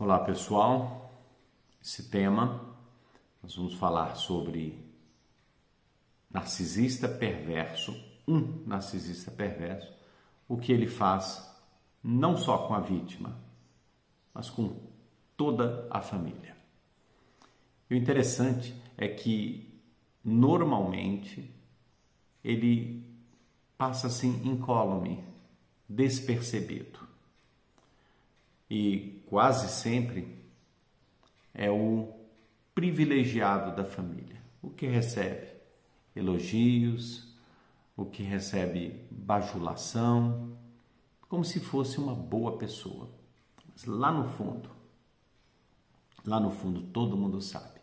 Olá pessoal, esse tema nós vamos falar sobre narcisista perverso, um narcisista perverso, o que ele faz não só com a vítima, mas com toda a família. E o interessante é que normalmente ele passa assim incólume, despercebido. E quase sempre é o privilegiado da família, o que recebe elogios, o que recebe bajulação, como se fosse uma boa pessoa. Mas lá no fundo todo mundo sabe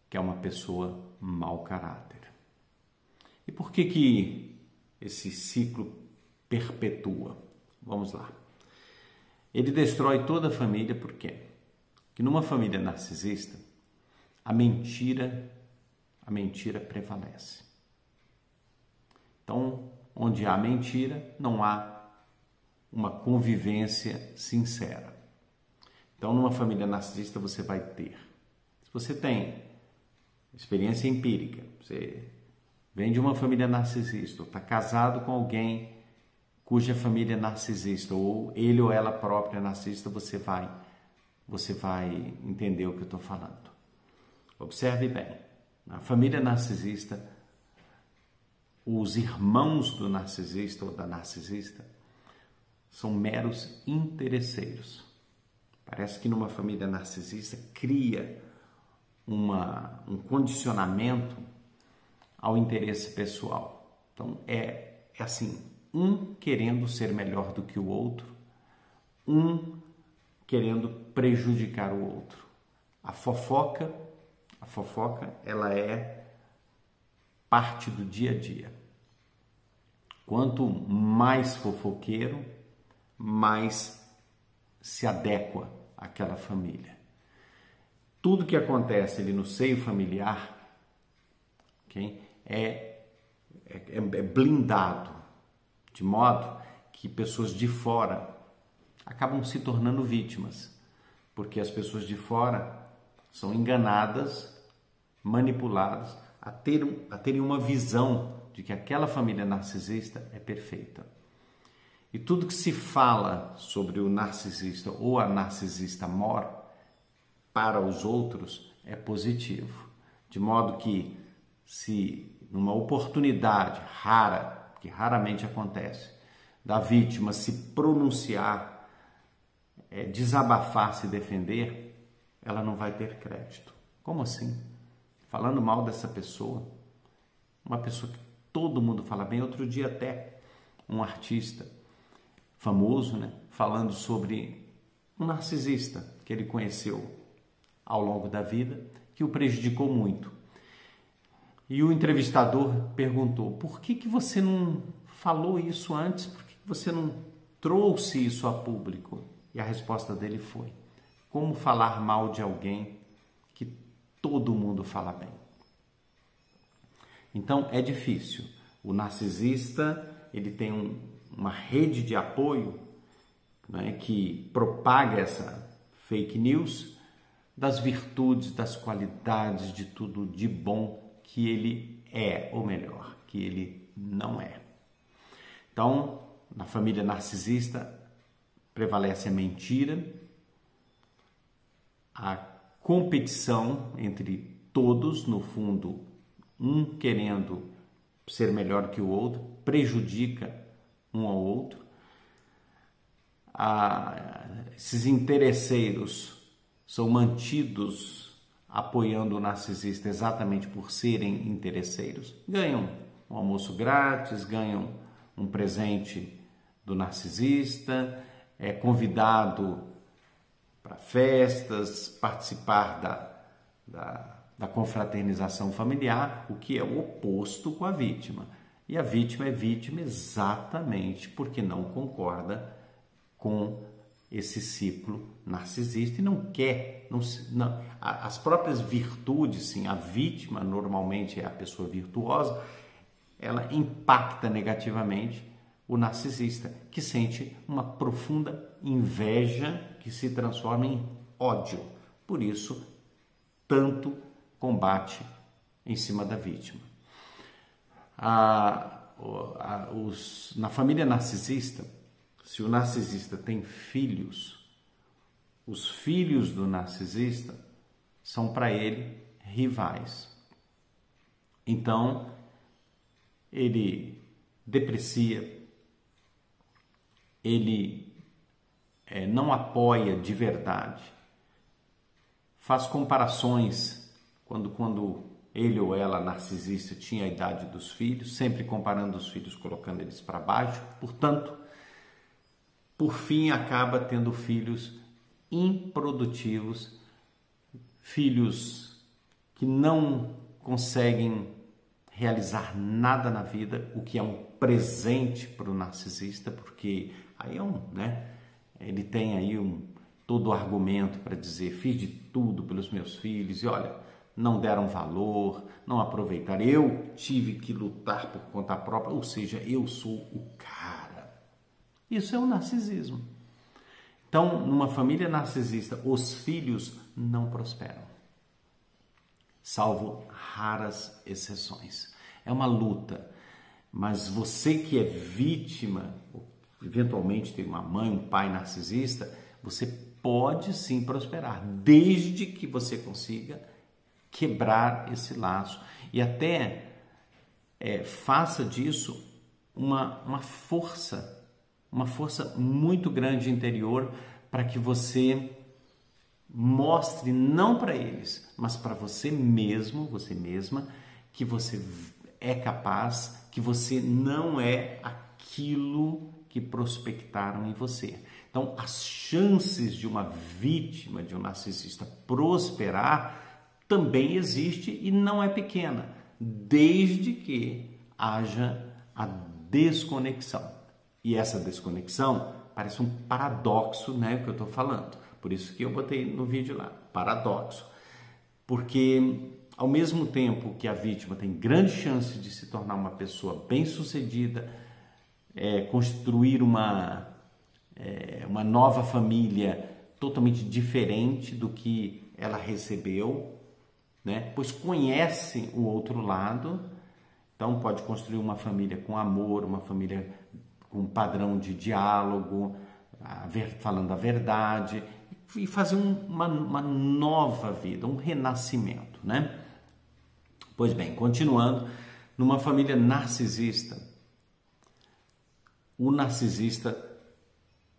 que é uma pessoa mau caráter. E por que esse ciclo perpetua? Vamos lá. Ele destrói toda a família, por quê? Porque numa família narcisista, a mentira prevalece. Então, onde há mentira, não há uma convivência sincera. Então, numa família narcisista, você vai ter. Se você tem experiência empírica, você vem de uma família narcisista, ou está casado com alguém cuja família é narcisista, ou ele ou ela própria é narcisista, você vai entender o que eu estou falando. Observe bem, na família narcisista, os irmãos do narcisista ou da narcisista são meros interesseiros. Parece que numa família narcisista cria um condicionamento ao interesse pessoal. Então é assim, um querendo ser melhor do que o outro, um querendo prejudicar o outro. A fofoca, ela é parte do dia a dia. Quanto mais fofoqueiro, mais se adequa àquela família. Tudo que acontece ali no seio familiar, okay, é blindado, de modo que pessoas de fora acabam se tornando vítimas, porque as pessoas de fora são enganadas, manipuladas a terem uma visão de que aquela família narcisista é perfeita. E tudo que se fala sobre o narcisista ou a narcisista mor para os outros é positivo, de modo que se numa oportunidade rara, que raramente acontece, da vítima se pronunciar, desabafar, se defender, ela não vai ter crédito. Como assim? Falando mal dessa pessoa, uma pessoa que todo mundo fala bem. Outro dia até um artista famoso, falando sobre um narcisista que ele conheceu ao longo da vida, que o prejudicou muito. E o entrevistador perguntou: por que você não falou isso antes? Por que você não trouxe isso a público? E a resposta dele foi: como falar mal de alguém que todo mundo fala bem? Então é difícil. O narcisista, ele tem uma rede de apoio, que propaga essa fake news das virtudes, das qualidades, de tudo de bom que ele é, ou melhor, que ele não é. Então, na família narcisista, prevalece a mentira, a competição entre todos, no fundo, um querendo ser melhor que o outro, prejudica um ao outro. Esses interesseiros são mantidos apoiando o narcisista exatamente por serem interesseiros. Ganham um almoço grátis, ganham um presente do narcisista, é convidado para festas, participar da confraternização familiar, o que é o oposto com a vítima. E a vítima é vítima exatamente porque não concorda com esse ciclo narcisista e não quer, as próprias virtudes, sim, a vítima normalmente é a pessoa virtuosa, ela impacta negativamente o narcisista, que sente uma profunda inveja que se transforma em ódio. Por isso, tanto combate em cima da vítima. Na família narcisista, se o narcisista tem filhos, os filhos do narcisista são para ele rivais. Então, ele deprecia, ele não apoia de verdade, faz comparações quando ele ou ela, narcisista, tinha a idade dos filhos, sempre comparando os filhos, colocando eles para baixo. Portanto, por fim, acaba tendo filhos improdutivos, filhos que não conseguem realizar nada na vida, o que é um presente para o narcisista, porque aí ele tem aí todo o argumento para dizer: fiz de tudo pelos meus filhos e olha, não deram valor, não aproveitaram, eu tive que lutar por conta própria, ou seja, eu sou o cara. Isso é o narcisismo. Então, numa família narcisista, os filhos não prosperam, salvo raras exceções. É uma luta, mas você que é vítima, eventualmente tem uma mãe, um pai narcisista, você pode sim prosperar, desde que você consiga quebrar esse laço e até faça disso uma força muito grande interior, para que você mostre não para eles, mas para você mesmo, você mesma, que você é capaz, que você não é aquilo que prospectaram em você. Então, as chances de uma vítima de um narcisista prosperar também existe e não é pequena, desde que haja a desconexão. E essa desconexão parece um paradoxo, né, que eu estou falando. Por isso que eu botei no vídeo lá, paradoxo. Porque ao mesmo tempo que a vítima tem grande chance de se tornar uma pessoa bem-sucedida, construir uma nova família totalmente diferente do que ela recebeu, né? Pois conhece o outro lado, então pode construir uma família com amor, uma família com um padrão de diálogo, falando a verdade, e fazer uma nova vida, um renascimento, né? Pois bem, continuando, numa família narcisista, o narcisista,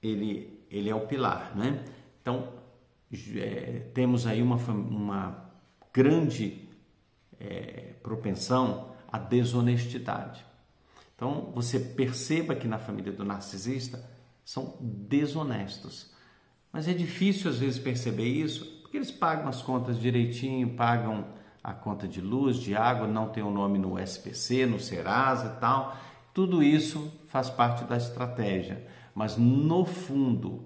ele é o pilar, né? Então, temos aí uma grande propensão à desonestidade. Então, você perceba que na família do narcisista são desonestos. Mas é difícil às vezes perceber isso, porque eles pagam as contas direitinho, pagam a conta de luz, de água, não tem o nome no SPC, no Serasa e tal. Tudo isso faz parte da estratégia, mas no fundo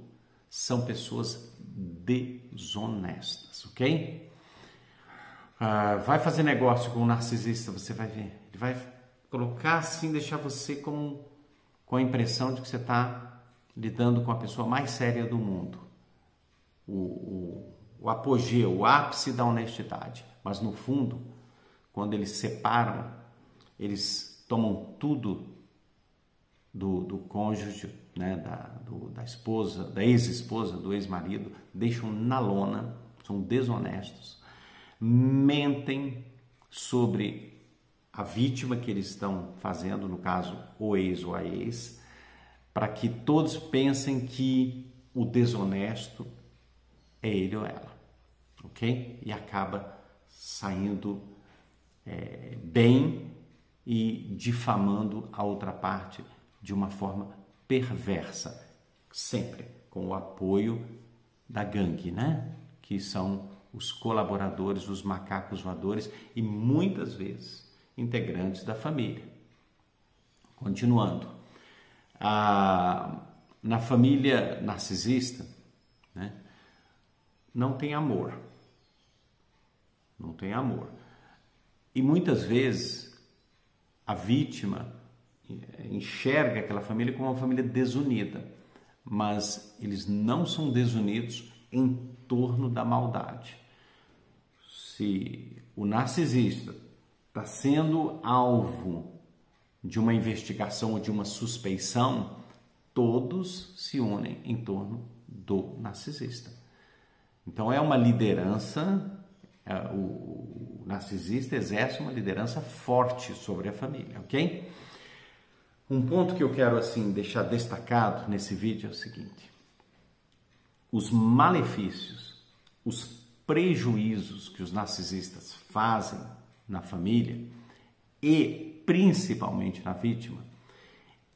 são pessoas desonestas, ok? Vai fazer negócio com um narcisista, você vai ver. Ele vai colocar assim, deixar você com a impressão de que você está lidando com a pessoa mais séria do mundo. O apogeu, o ápice da honestidade. Mas no fundo, quando eles separam, eles tomam tudo do cônjuge, né, da esposa, da ex-esposa, do ex-marido, deixam na lona, são desonestos, mentem sobre a vítima que eles estão fazendo, no caso, o ex ou a ex, para que todos pensem que o desonesto é ele ou ela, ok? E acaba saindo bem e difamando a outra parte de uma forma perversa, sempre com o apoio da gangue, né? Que são os colaboradores, os macacos voadores e muitas vezes integrantes da família. Continuando, na família narcisista, né, não tem amor. Não tem amor. E muitas vezes a vítima enxerga aquela família como uma família desunida. mas eles não são desunidos em torno da maldade. Se o narcisista está sendo alvo de uma investigação ou de uma suspeição, todos se unem em torno do narcisista. Então é uma liderança, o narcisista exerce uma liderança forte sobre a família, ok? Um ponto que eu quero assim deixar destacado nesse vídeo é o seguinte: os malefícios, os prejuízos que os narcisistas fazem na família e principalmente na vítima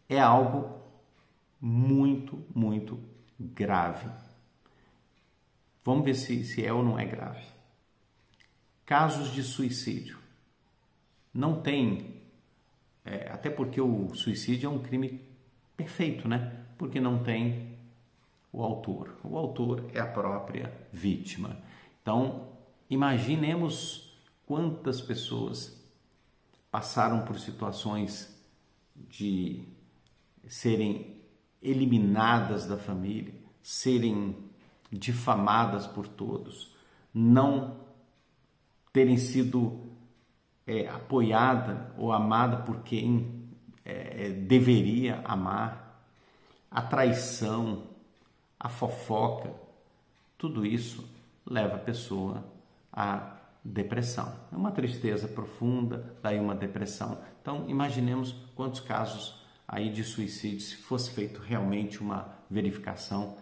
é algo muito, muito grave. Vamos ver se é ou não é grave. Casos de suicídio. Não tem, até porque o suicídio é um crime perfeito, né? Porque não tem o autor. O autor é a própria vítima. Então, imaginemos quantas pessoas passaram por situações de serem eliminadas da família, serem difamadas por todos, não terem sido apoiada ou amada por quem deveria amar, a traição, a fofoca, tudo isso leva a pessoa à depressão. É uma tristeza profunda, daí uma depressão. Então, imaginemos quantos casos aí de suicídio, se fosse feito realmente uma verificação,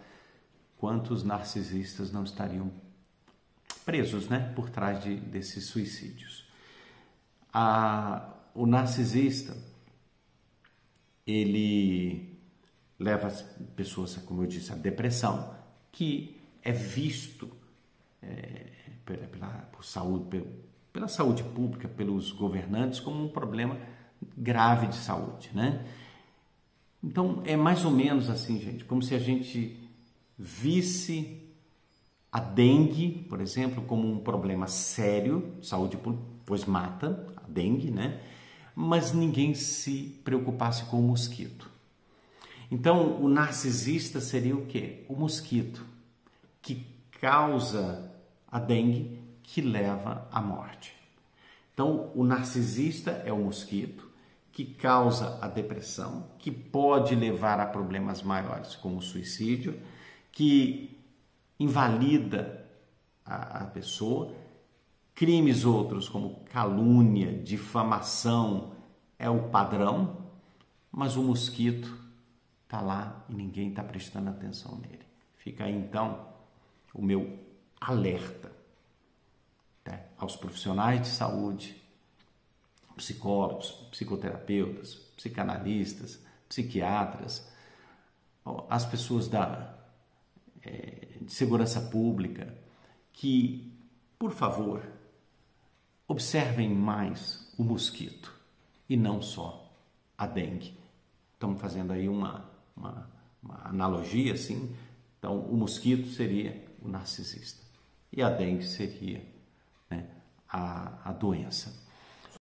quantos narcisistas não estariam presos, né, por trás desses suicídios. O narcisista, ele leva as pessoas, como eu disse, à depressão, que é visto pela saúde pública, pelos governantes, como um problema grave de saúde, né? Então, é mais ou menos assim, gente, como se a gente visse a dengue, por exemplo, como um problema sério, saúde pública, pois mata a dengue, né? Mas ninguém se preocupasse com o mosquito. Então, o narcisista seria o quê? O mosquito, que causa a dengue, que leva à morte. Então, o narcisista é o mosquito que causa a depressão, que pode levar a problemas maiores, como o suicídio, que invalida a pessoa. Crimes outros, como calúnia, difamação, é o padrão, mas o mosquito está lá e ninguém está prestando atenção nele. Fica aí, então, o meu alerta, tá, aos profissionais de saúde, psicólogos, psicoterapeutas, psicanalistas, psiquiatras, as pessoas de segurança pública, que, por favor, observem mais o mosquito e não só a dengue. Estamos fazendo aí uma analogia assim. Então, o mosquito seria o narcisista e a dengue seria, né, a doença.